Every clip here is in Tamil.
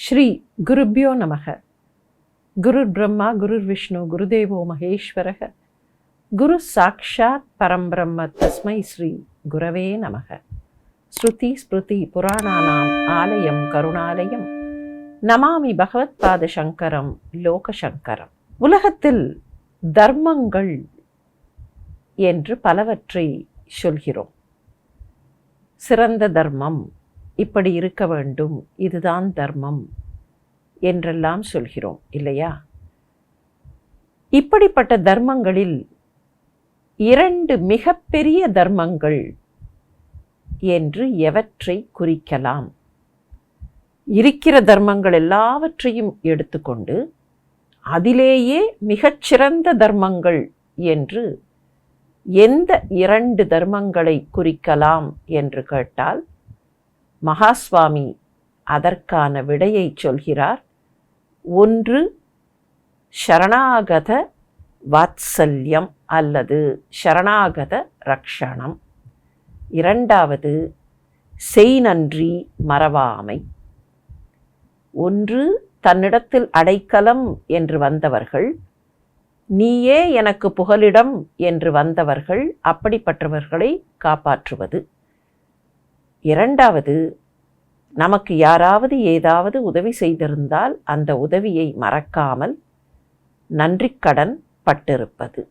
ஸ்ரீ குருப்யோ நமக. குருர் பிரம்மா குருர் விஷ்ணு குருதேவோ மகேஸ்வரக. குரு சாக்ஷாத் பரம்பிரம்ம தஸ்மை ஸ்ரீ குரவே நமக. ஸ்ருதி ஸ்மிருதி புராணானாம் ஆலயம் கருணாலயம் நமாமி பகவத் பாத சங்கரம் லோகசங்கரம். உலகத்தில் தர்மங்கள் என்று பலவற்றை சொல்கிறோம். சிறந்த தர்மம், இப்படி இருக்க வேண்டும், இதுதான் தர்மம் என்றெல்லாம் சொல்கிறோம் இல்லையா? இப்படிப்பட்ட தர்மங்களில் இரண்டு மிகப்பெரிய தர்மங்கள் என்று எவற்றை குறிக்கலாம்? இருக்கிற தர்மங்கள் எல்லாவற்றையும் எடுத்துக்கொண்டு அதிலேயே மிகச்சிறந்த தர்மங்கள் என்று எந்த இரண்டு தர்மங்களை குறிக்கலாம் என்று கேட்டால், மகாஸ்வாமி அதற்கான விடையை சொல்கிறார். ஒன்று சரணாகத வாத்சல்யம் அல்லது சரணாகத ரக்ஷணம். இரண்டாவது செய் நன்றி மறவாமை. ஒன்று தன்னிடத்தில் அடைக்கலம் என்று வந்தவர்கள், நீயே எனக்கு புகலிடம் என்று வந்தவர்கள், அப்படிப்பட்டவர்களை காப்பாற்றுவது. இரண்டாவது, நமக்கு யாராவது ஏதாவது உதவி செய்திருந்தால் அந்த உதவியை மறக்காமல் நன்றிக்கடன் பட்டிருப்பது.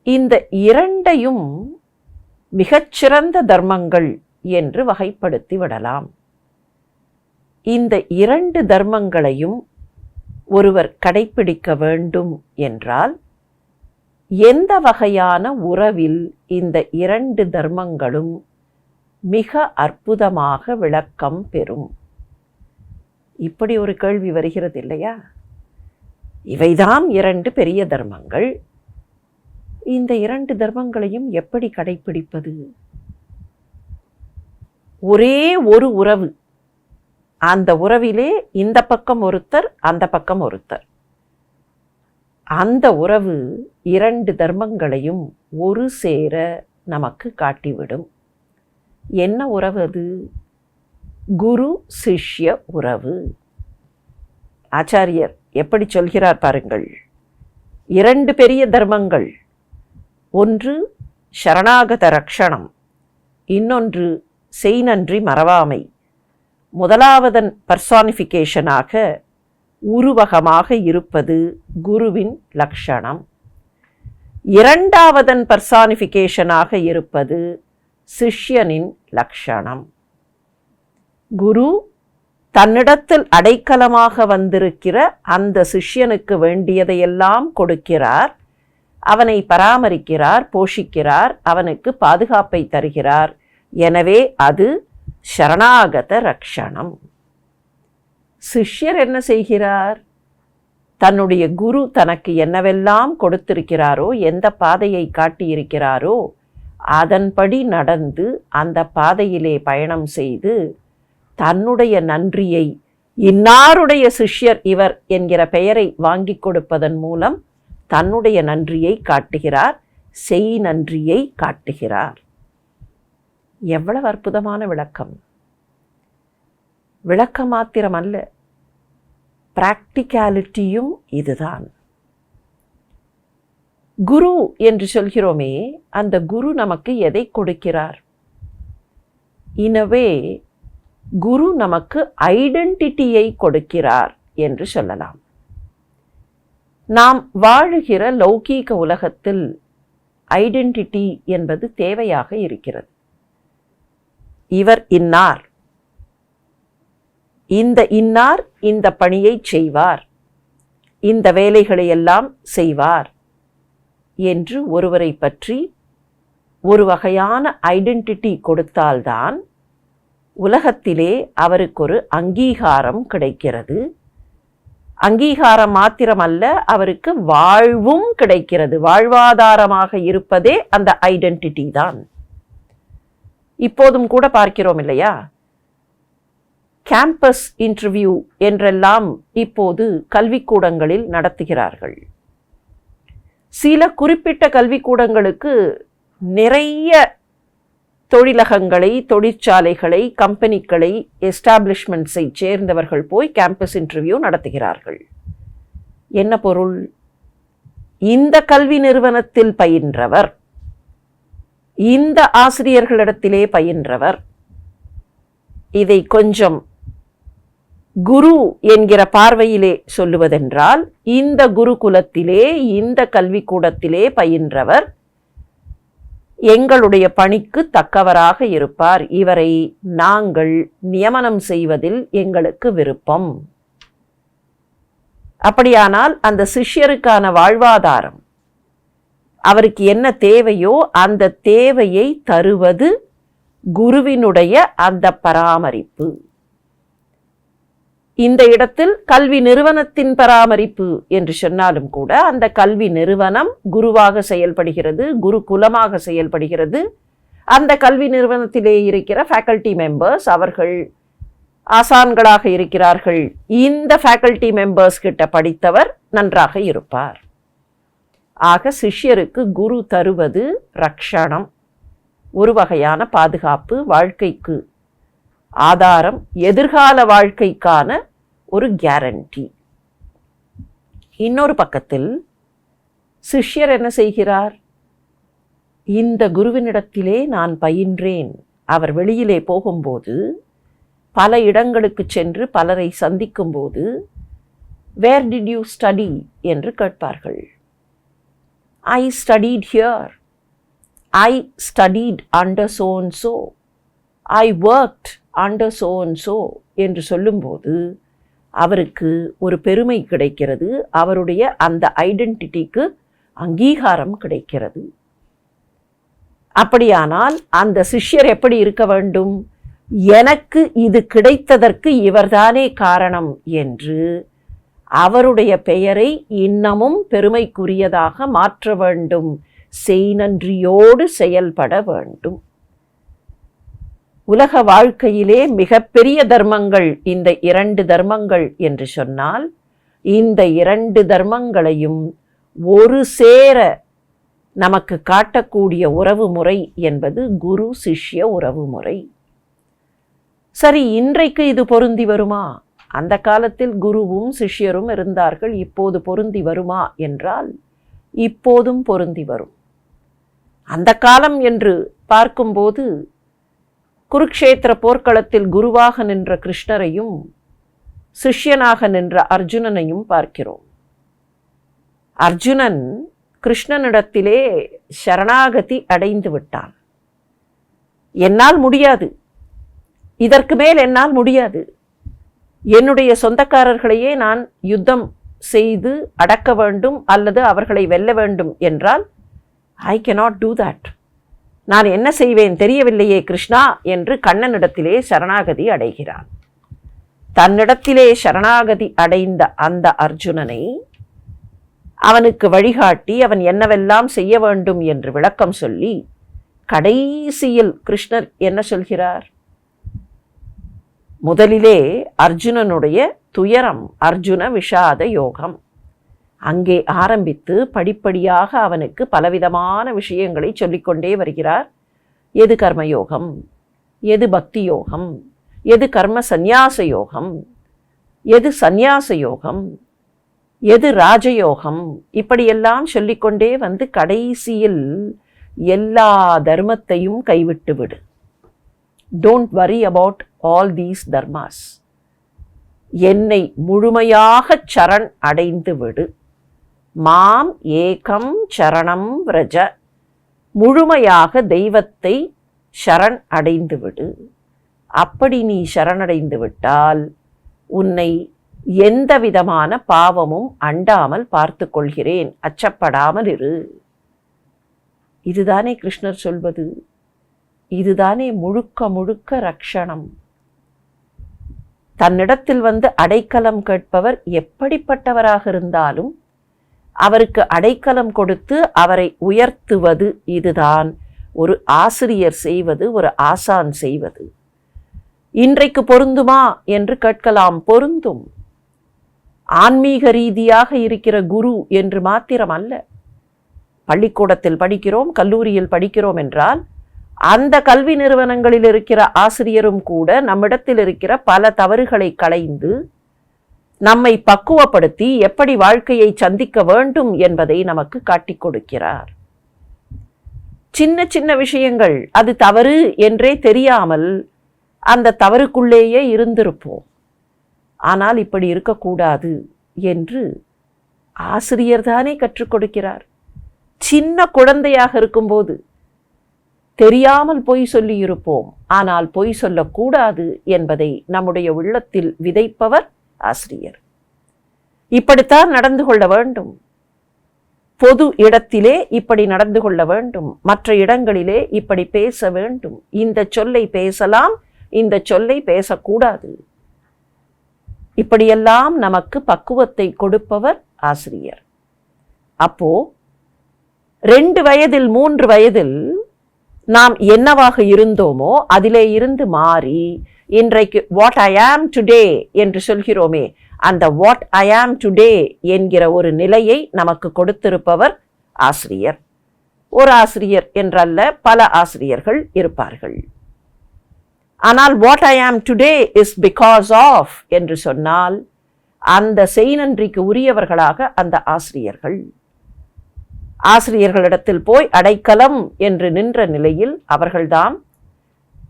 இந்த இரண்டையும் மிகச்சிறந்த தர்மங்கள் என்று வகைப்படுத்தி விடலாம். இந்த இரண்டு தர்மங்களையும் ஒருவர் கடைப்பிடிக்க வேண்டும் என்றால் எந்த வகையான உறவில் இந்த இரண்டு தர்மங்களும் மிக அற்புதமாக விளக்கம் பெறும்? இப்படி ஒரு கேள்வி வருகிறது இல்லையா? இவைதான் இரண்டு பெரிய தர்மங்கள். இந்த இரண்டு தர்மங்களையும் எப்படி கடைப்பிடிப்பது? ஒரே ஒரு உறவு, அந்த உறவிலே இந்த பக்கம் ஒருத்தர் அந்த பக்கம் ஒருத்தர். அந்த உறவு இரண்டு தர்மங்களையும் ஒரு சேர நமக்கு காட்டிவிடும். என்ன உறவு அது? குரு சிஷ்ய உறவு. ஆச்சாரியர் எப்படி சொல்கிறார் பாருங்கள். இரண்டு பெரிய தர்மங்கள், ஒன்று சரணாகத ரக்ஷணம், இன்னொன்று செய் நன்றி மறவாமை. முதலாவதன் பர்சானிஃபிகேஷனாக உருவகமாக இருப்பது குருவின் லக்ஷணம். இரண்டாவதன் பர்சானிஃபிகேஷனாக இருப்பது சிஷ்யனின் லக்ஷணம். குரு தன்னிடத்தில் அடைக்கலமாக வந்திருக்கிற அந்த சிஷ்யனுக்கு வேண்டியதையெல்லாம் கொடுக்கிறார், அவனை பராமரிக்கிறார், போஷிக்கிறார், அவனுக்கு பாதுகாப்பை தருகிறார். எனவே அது சரணாகத ரக்ஷணம். சிஷ்யர் என்ன செய்கிறார்? தன்னுடைய குரு தனக்கு என்னவெல்லாம் கொடுத்திருக்கிறாரோ, எந்த பாதையை காட்டியிருக்கிறாரோ அதன்படி நடந்து அந்த பாதையிலே பயணம் செய்து தன்னுடைய நன்றியை, இன்னாருடைய சிஷ்யர் இவர் என்கிற பெயரை வாங்கி கொடுப்பதன் மூலம் தன்னுடைய நன்றியை காட்டுகிறார், செய் நன்றியை காட்டுகிறார். எவ்வளவு அற்புதமான விளக்கம்! விளக்கம் மாத்திரம் அல்ல, பிராக்டிகாலிட்டியும் இதுதான். குரு என்று சொல்கிறோமே, அந்த குரு நமக்கு எதை கொடுக்கிறார்? இனவே குரு நமக்கு ஐடென்டிட்டியை கொடுக்கிறார் என்று சொல்லலாம். நாம் வாழுகிற லௌகீக உலகத்தில் ஐடென்டிட்டி என்பது தேவையாக இருக்கிறது. இவர் இன்னார், இந்த இன்னார் இந்த பணியை செய்வார், இந்த வேலைகளை எல்லாம் செய்வார் என்று ஒருவரை பற்றி ஒரு வகையான ஐடென்டிட்டி கொடுத்தால்தான் உலகத்திலே அவருக்கு ஒரு அங்கீகாரம் கிடைக்கிறது. அங்கீகாரம் மாத்திரமல்ல, அவருக்கு வாழ்வும் கிடைக்கிறது. வாழ்வாதாரமாக இருப்பதே அந்த ஐடென்டிட்டி தான். இப்போதும் கூட பார்க்கிறோம் இல்லையா? கேம்பஸ் இன்டர்வியூ என்றெல்லாம் இப்போது கல்விக்கூடங்களில் நடத்துகிறார்கள். சில குறிப்பிட்ட கல்விக்கூடங்களுக்கு நிறைய தொழிலகங்களை, தொழிற்சாலைகளை, கம்பெனிகளை, எஸ்டாப்ளிஷ்மெண்ட்ஸை சேர்ந்தவர்கள் போய் கேம்பஸ் இன்டர்வியூ நடத்துகிறார்கள். என்ன பொருள்? இந்த கல்வி நிறுவனத்தில் பயின்றவர், இந்த ஆசிரியர்களிடத்திலே பயின்றவர். இதை கொஞ்சம் குரு என்கிற பார்வையிலே சொல்லுவதென்றால், இந்த குருகுலத்திலே, இந்த கல்விக்கூடத்திலே பயின்றவர் எங்களுடைய பணிக்கு தக்கவராக இருப்பார், இவரை நாங்கள் நியமனம் செய்வதில் எங்களுக்கு விருப்பம். அப்படியானால் அந்த சிஷ்யருக்கான வாழ்வாதாரம், அவருக்கு என்ன தேவையோ அந்த தேவையை தருவது குருவினுடைய அந்த பராமரிப்பு. இந்த இடத்தில் கல்வி நிறுவனத்தின் பராமரிப்பு என்று சொன்னாலும் கூட, அந்த கல்வி நிறுவனம் குருவாக செயல்படுகிறது, குருகுலமாக செயல்படுகிறது. அந்த கல்வி நிறுவனத்திலே இருக்கிற ஃபேக்கல்டி மெம்பர்ஸ், அவர்கள் ஆசான்களாக இருக்கிறார்கள். இந்த ஃபேக்கல்டி மெம்பர்ஸ் கிட்ட படித்தவர் நன்றாக இருப்பார். ஆக சிஷ்யருக்கு குரு தருவது ரக்ஷணம், ஒரு வகையான பாதுகாப்பு, வாழ்க்கைக்கு ஆதாரம், எதிர்கால வாழ்க்கைக்கான ஒரு கேரண்டி. இன்னொரு பக்கத்தில் சிஷ்யர் என்ன செய்கிறார்? இந்த குருவினிடத்திலே நான் பயின்றேன். அவர் வெளியிலே போகும்போது, பல இடங்களுக்கு சென்று பலரை சந்திக்கும் போது, வேர் டிட் யூ ஸ்டடி என்று கேட்பார்கள். ஐ studied here, I studied under so and so, I worked under so and so என்று சொல்லும்போது அவருக்கு ஒரு பெருமை கிடைக்கிறது, அவருடைய அந்த ஐடென்டிட்டிக்கு அங்கீகாரம் கிடைக்கிறது. அப்படியானால் அந்த சிஷ்யர் எப்படி இருக்க வேண்டும்? எனக்கு இது கிடைத்ததற்கு இவர்தானே காரணம் என்று அவருடைய பெயரை இன்னமும் பெருமைக்குரியதாக மாற்ற வேண்டும், செய்நன்றியோடு செயல்பட வேண்டும். உலக வாழ்க்கையிலே மிகப்பெரிய தர்மங்கள் இந்த 2 தர்மங்கள் என்று சொன்னால், இந்த 2 தர்மங்களையும் ஒரு சேர நமக்கு காட்டக்கூடிய உறவு முறை என்பது குரு சிஷ்ய உறவு முறை. சரி, இன்றைக்கு இது பொருந்தி வருமா? அந்த காலத்தில் குருவும் சிஷ்யரும் இருந்தார்கள், இப்போது பொருந்தி வருமா என்றால் இப்போதும் பொருந்தி வரும். அந்த காலம் என்று பார்க்கும்போது குருக்ஷேத்திர போர்க்களத்தில் குருவாக நின்ற கிருஷ்ணரையும் சிஷ்யனாக நின்ற அர்ஜுனனையும் பார்க்கிறோம். அர்ஜுனன் கிருஷ்ணனிடத்திலே சரணாகதி அடைந்து விட்டான். என்னால் முடியாது, இதற்கு மேல் என்னால் முடியாது, என்னுடைய சொந்தக்காரர்களையே நான் யுத்தம் செய்து அடக்க வேண்டும் அல்லது அவர்களை வெல்ல வேண்டும் என்றால் ஐ cannot do that, நான் என்ன செய்வேன் தெரியவில்லையே கிருஷ்ணா என்று கண்ணனிடத்திலே சரணாகதி அடைகிறான். தன்னிடத்திலே சரணாகதி அடைந்த அந்த அர்ஜுனனை அவனுக்கு வழிகாட்டி அவன் என்னவெல்லாம் செய்ய வேண்டும் என்று விளக்கம் சொல்லி கடைசியில் கிருஷ்ணர் என்ன சொல்கிறார்? முதலிலே அர்ஜுனனுடைய துயரம், அர்ஜுன விஷாத யோகம், அங்கே ஆரம்பித்து படிப்படியாக அவனுக்கு பலவிதமான விஷயங்களை சொல்லிக்கொண்டே வருகிறார். எது கர்மயோகம், எது பக்தி யோகம், எது கர்ம சந்நியாச யோகம், எது சந்நியாச யோகம், எது ராஜயோகம், இப்படியெல்லாம் சொல்லிக்கொண்டே வந்து கடைசியில் எல்லா தர்மத்தையும் கைவிட்டு விடு, don't worry about all these தர்மாஸ், என்னை முழுமையாக சரண் அடைந்து விடு, மாம் ஏகம் சரணம் விரஜ, முழுமையாக தெய்வத்தை சரண் அடைந்து விடு. அப்படி நீ சரணடைந்து விட்டால் உன்னை எந்த விதமான பாவமும் அண்டாமல் பார்த்து கொள்கிறேன், அச்சப்படாமல் இரு. இதுதானே கிருஷ்ணர் சொல்வது, இதுதானே முழுக்க முழுக்க ரக்ஷணம். தன்னிடத்தில் வந்து அடைக்கலம் கேட்பவர் எப்படிப்பட்டவராக இருந்தாலும் அவருக்கு அடைக்கலம் கொடுத்து அவரை உயர்த்துவது, இதுதான் ஒரு ஆசிரியர் செய்வது, ஒரு ஆசான் செய்வது. இன்றைக்கு பொருந்துமா என்று கேட்கலாம், பொருந்தும். ஆன்மீக ரீதியாக இருக்கிற குரு என்று மாத்திரம் அல்ல. பள்ளிக்கூடத்தில் படிக்கிறோம், கல்லூரியில் படிக்கிறோம் என்றால் அந்த கல்வி நிறுவனங்களில் இருக்கிற ஆசிரியரும் கூட நம்மிடத்தில் இருக்கிற பல தவறுகளை களைந்து நம்மை பக்குவப்படுத்தி எப்படி வாழ்க்கையை சந்திக்க வேண்டும் என்பதை நமக்கு காட்டிக் கொடுக்கிறார். சின்ன சின்ன விஷயங்கள் அது தவறு என்றே தெரியாமல் அந்த தவறுக்குள்ளேயே இருந்திருப்போம். ஆனால் இப்படி இருக்கக்கூடாது என்று ஆசிரியர் தானே கற்றுக் கொடுக்கிறார். சின்ன குழந்தையாக இருக்கும்போது தெரியாமல் பொய் சொல்லி இருப்போம். ஆனால் பொய் சொல்லக்கூடாது என்பதை நம்முடைய உள்ளத்தில் விதைப்பவர் ஆசிரியர். இப்படித்தான் நடந்து கொள்ள வேண்டும். பொது இடத்திலே இப்படி நடந்து கொள்ள வேண்டும், மற்ற இடங்களிலே இப்படி பேச வேண்டும். இந்த சொல்லை பேசலாம், இந்த சொல்லை பேசக்கூடாது. இப்படியெல்லாம் நமக்கு பக்குவத்தை கொடுப்பவர் ஆசிரியர். அப்போ 2 வயதில் 3 வயதில் நாம் என்னவாக இருந்தோமோ அதிலே இருந்து மாறி இன்றைக்கு வாட் ஐ ஆம் டுடே என்று சொல்கிறோமே, அந்த வாட் ஐ ஆம் டுடே என்கிற ஒரு நிலையை நமக்கு கொடுத்திருப்பவர் ஆசிரியர். ஒரு ஆசிரியர் என்றல்ல, பல ஆசிரியர்கள் இருப்பார்கள். ஆனால் வாட் ஐ ஆம் டுடே இஸ் பிகாஸ் ஆஃப் என்று சொன்னால் அந்த செய்நன்றிக்கு உரியவர்களாக அந்த ஆசிரியர்களிடத்தில் போய் அடைக்கலம் என்று நின்ற நிலையில் அவர்கள்தான்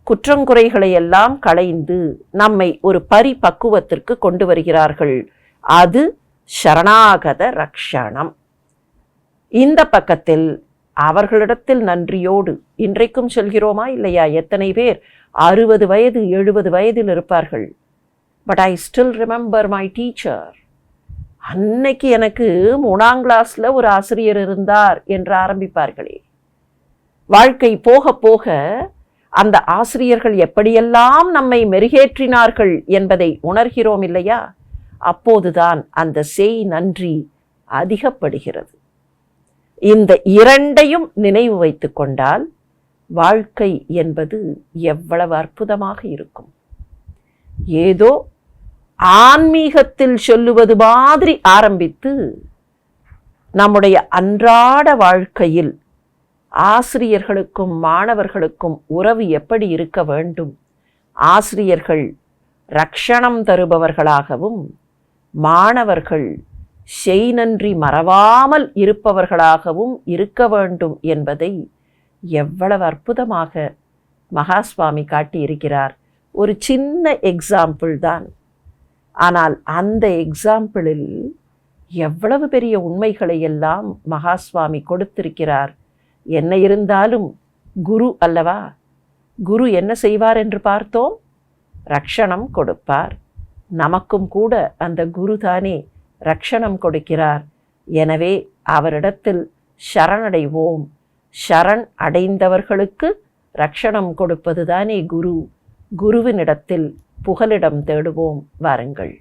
குற்றங்குறைகளை எல்லாம் களைந்து நம்மை ஒரு பரிபக்குவத்திற்கு கொண்டு வருகிறார்கள். அது சரணாகத ரக்ஷணம். இந்த பக்கத்தில் அவர்களிடத்தில் நன்றியோடு இன்றைக்கும் சொல்கிறோமா இல்லையா? எத்தனை பேர் 60 வயது 70 வயதில் இருப்பார்கள். But I still remember my teacher. அன்னைக்கு எனக்கு 3ஆம் கிளாஸ்ல ஒரு ஆசிரியர் இருந்தார் என்று ஆரம்பிப்பார்களே. வாழ்க்கை போக போக அந்த ஆசிரியர்கள் எப்படியெல்லாம் நம்மை மெருகேற்றினார்கள் என்பதை உணர்கிறோம் இல்லையா? அப்போதுதான் அந்த செய் நன்றி அதிகப்படுகிறது. இந்த 2ஐயும் நினைவு வைத்து கொண்டால் வாழ்க்கை என்பது எவ்வளவு அற்புதமாக இருக்கும். ஏதோ ஆன்மீகத்தில் சொல்லுவது மாதிரி ஆரம்பித்து நம்முடைய அன்றாட வாழ்க்கையில் ஆசிரியர்களுக்கும் மாணவர்களுக்கும் உறவு எப்படி இருக்க வேண்டும், ஆசிரியர்கள் ரக்ஷணம் தருபவர்களாகவும் மாணவர்கள் செய் நன்றி மறவாமல் இருப்பவர்களாகவும் இருக்க வேண்டும் என்பதை எவ்வளவு அற்புதமாக மகாஸ்வாமி காட்டியிருக்கிறார். ஒரு சின்ன எக்ஸாம்பிள் தான், ஆனால் அந்த எக்ஸாம்பிளில் எவ்வளவு பெரிய உண்மைகளை எல்லாம் மகாஸ்வாமி கொடுத்திருக்கிறார். என்ன இருந்தாலும் குரு அல்லவா? குரு என்ன செய்வார் என்று பார்த்தோம்? ரக்ஷணம் கொடுப்பார். நமக்கும் கூட அந்த குரு தானே ரக்ஷணம் கொடுக்கிறார். எனவே அவரிடத்தில் சரணடைவோம். சரண் அடைந்தவர்களுக்கு ரக்ஷணம் கொடுப்பதுதானே குரு. குருவினிடத்தில் புகலிடம் தேடுவோம். வாருங்கள்.